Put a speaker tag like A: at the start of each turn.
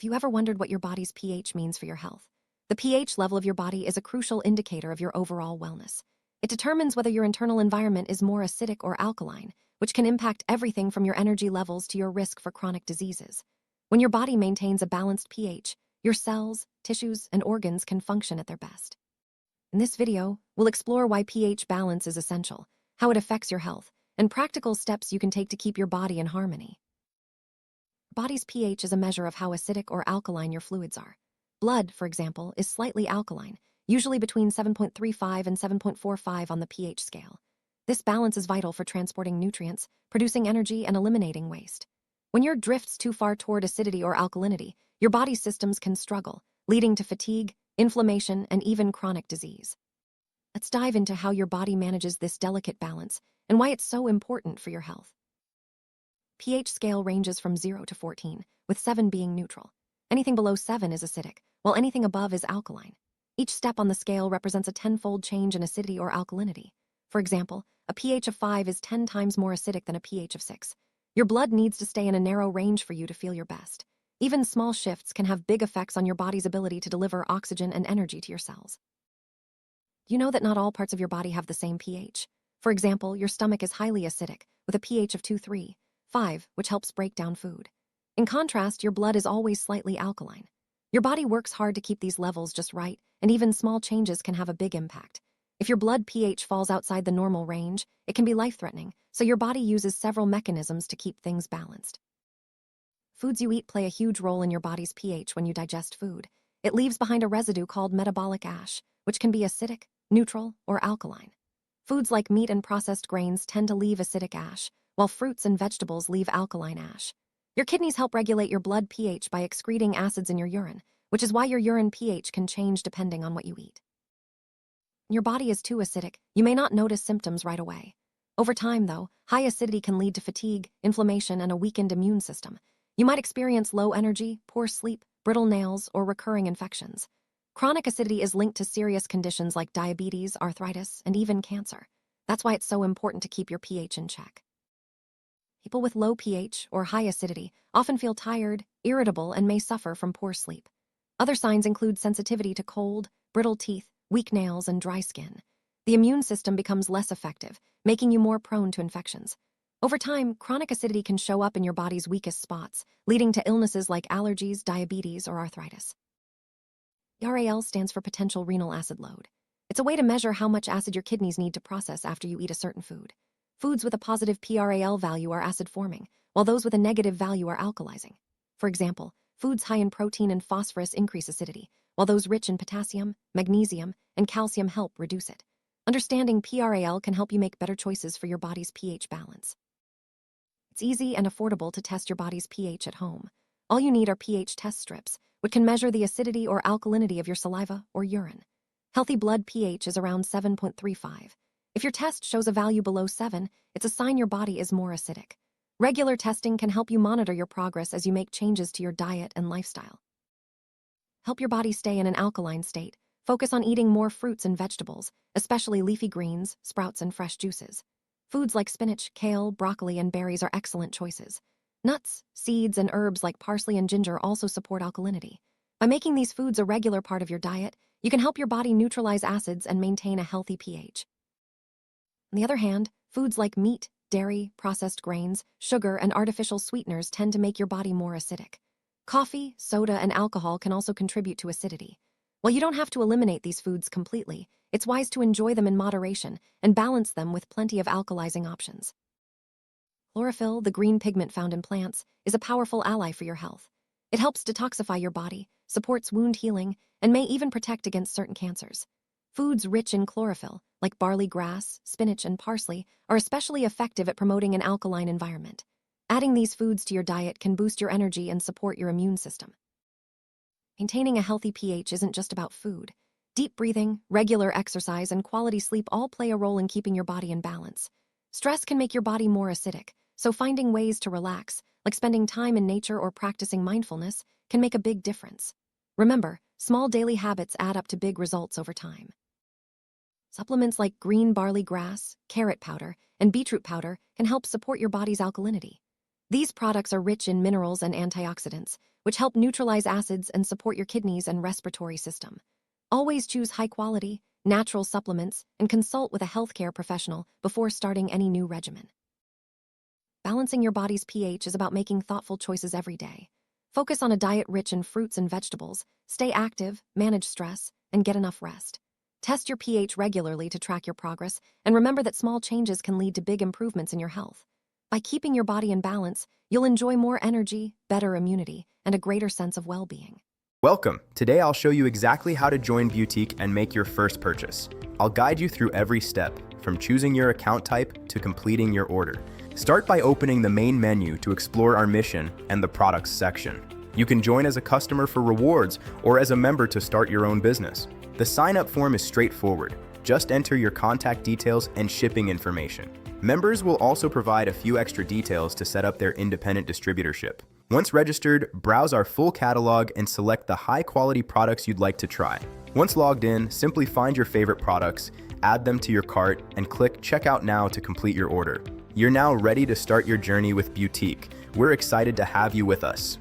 A: Have you ever wondered what your body's pH means for your health? The pH level of your body is a crucial indicator of your overall wellness. It determines whether your internal environment is more acidic or alkaline, which can impact everything from your energy levels to your risk for chronic diseases. When your body maintains a balanced pH, your cells, tissues, and organs can function at their best. In this video, we'll explore why pH balance is essential, how it affects your health, and practical steps you can take to keep your body in harmony. Body's pH is a measure of how acidic or alkaline your fluids are. Blood, for example, is slightly alkaline, usually between 7.35 and 7.45 on the pH scale. This balance is vital for transporting nutrients, producing energy, and eliminating waste. When your drifts too far toward acidity or alkalinity, your body's systems can struggle, leading to fatigue, inflammation, and even chronic disease. Let's dive into how your body manages this delicate balance and why it's so important for your health. pH scale ranges from 0 to 14, with 7 being neutral. Anything below 7 is acidic, while anything above is alkaline. Each step on the scale represents a tenfold change in acidity or alkalinity. For example, a pH of 5 is 10 times more acidic than a pH of 6. Your blood needs to stay in a narrow range for you to feel your best. Even small shifts can have big effects on your body's ability to deliver oxygen and energy to your cells. You know that not all parts of your body have the same pH. For example, your stomach is highly acidic, with a pH of 2.3.5, which helps break down food. In contrast, your blood is always slightly alkaline. Your body works hard to keep these levels just right, and even small changes can have a big impact. If your blood pH falls outside the normal range, it can be life-threatening, so your body uses several mechanisms to keep things balanced. Foods you eat play a huge role in your body's pH when you digest food. It leaves behind a residue called metabolic ash, which can be acidic, neutral, or alkaline. Foods like meat and processed grains tend to leave acidic ash, while fruits and vegetables leave alkaline ash. Your kidneys help regulate your blood pH by excreting acids in your urine, which is why your urine pH can change depending on what you eat. When your body is too acidic, you may not notice symptoms right away. Over time, though, high acidity can lead to fatigue, inflammation, and a weakened immune system. You might experience low energy, poor sleep, brittle nails, or recurring infections. Chronic acidity is linked to serious conditions like diabetes, arthritis, and even cancer. That's why it's so important to keep your pH in check. People with low pH or high acidity often feel tired, irritable, and may suffer from poor sleep. Other signs include sensitivity to cold, brittle teeth, weak nails, and dry skin. The immune system becomes less effective, making you more prone to infections. Over time, chronic acidity can show up in your body's weakest spots, leading to illnesses like allergies, diabetes, or arthritis. PRAL stands for potential renal acid load. It's a way to measure how much acid your kidneys need to process after you eat a certain food. Foods with a positive PRAL value are acid-forming, while those with a negative value are alkalizing. For example, foods high in protein and phosphorus increase acidity, while those rich in potassium, magnesium, and calcium help reduce it. Understanding PRAL can help you make better choices for your body's pH balance. It's easy and affordable to test your body's pH at home. All you need are pH test strips, which can measure the acidity or alkalinity of your saliva or urine. Healthy blood pH is around 7.35. If your test shows a value below 7, it's a sign your body is more acidic. Regular testing can help you monitor your progress as you make changes to your diet and lifestyle. Help your body stay in an alkaline state. Focus on eating more fruits and vegetables, especially leafy greens, sprouts, and fresh juices. Foods like spinach, kale, broccoli, and berries are excellent choices. Nuts, seeds, and herbs like parsley and ginger also support alkalinity. By making these foods a regular part of your diet, you can help your body neutralize acids and maintain a healthy pH. On the other hand, foods like meat, dairy, processed grains, sugar, and artificial sweeteners tend to make your body more acidic. Coffee, soda, and alcohol can also contribute to acidity. While you don't have to eliminate these foods completely, it's wise to enjoy them in moderation and balance them with plenty of alkalizing options. Chlorophyll, the green pigment found in plants, is a powerful ally for your health. It helps detoxify your body, supports wound healing, and may even protect against certain cancers. Foods rich in chlorophyll, like barley grass, spinach, and parsley, are especially effective at promoting an alkaline environment. Adding these foods to your diet can boost your energy and support your immune system. Maintaining a healthy pH isn't just about food. Deep breathing, regular exercise, and quality sleep all play a role in keeping your body in balance. Stress can make your body more acidic, so finding ways to relax, like spending time in nature or practicing mindfulness, can make a big difference. Remember, small daily habits add up to big results over time. Supplements like green barley grass, carrot powder, and beetroot powder can help support your body's alkalinity. These products are rich in minerals and antioxidants, which help neutralize acids and support your kidneys and respiratory system. Always choose high-quality, natural supplements and consult with a healthcare professional before starting any new regimen. Balancing your body's pH is about making thoughtful choices every day. Focus on a diet rich in fruits and vegetables, stay active, manage stress, and get enough rest. Test your pH regularly to track your progress, and remember that small changes can lead to big improvements in your health. By keeping your body in balance, you'll enjoy more energy, better immunity, and a greater sense of well-being.
B: Welcome! Today I'll show you exactly how to join Beautique and make your first purchase. I'll guide you through every step, from choosing your account type to completing your order. Start by opening the main menu to explore our mission and the products section. You can join as a customer for rewards or as a member to start your own business. The sign-up form is straightforward. Just enter your contact details and shipping information. Members will also provide a few extra details to set up their independent distributorship. Once registered, browse our full catalog and select the high-quality products you'd like to try. Once logged in, simply find your favorite products, add them to your cart, and click Checkout Now to complete your order. You're now ready to start your journey with Beautique. We're excited to have you with us.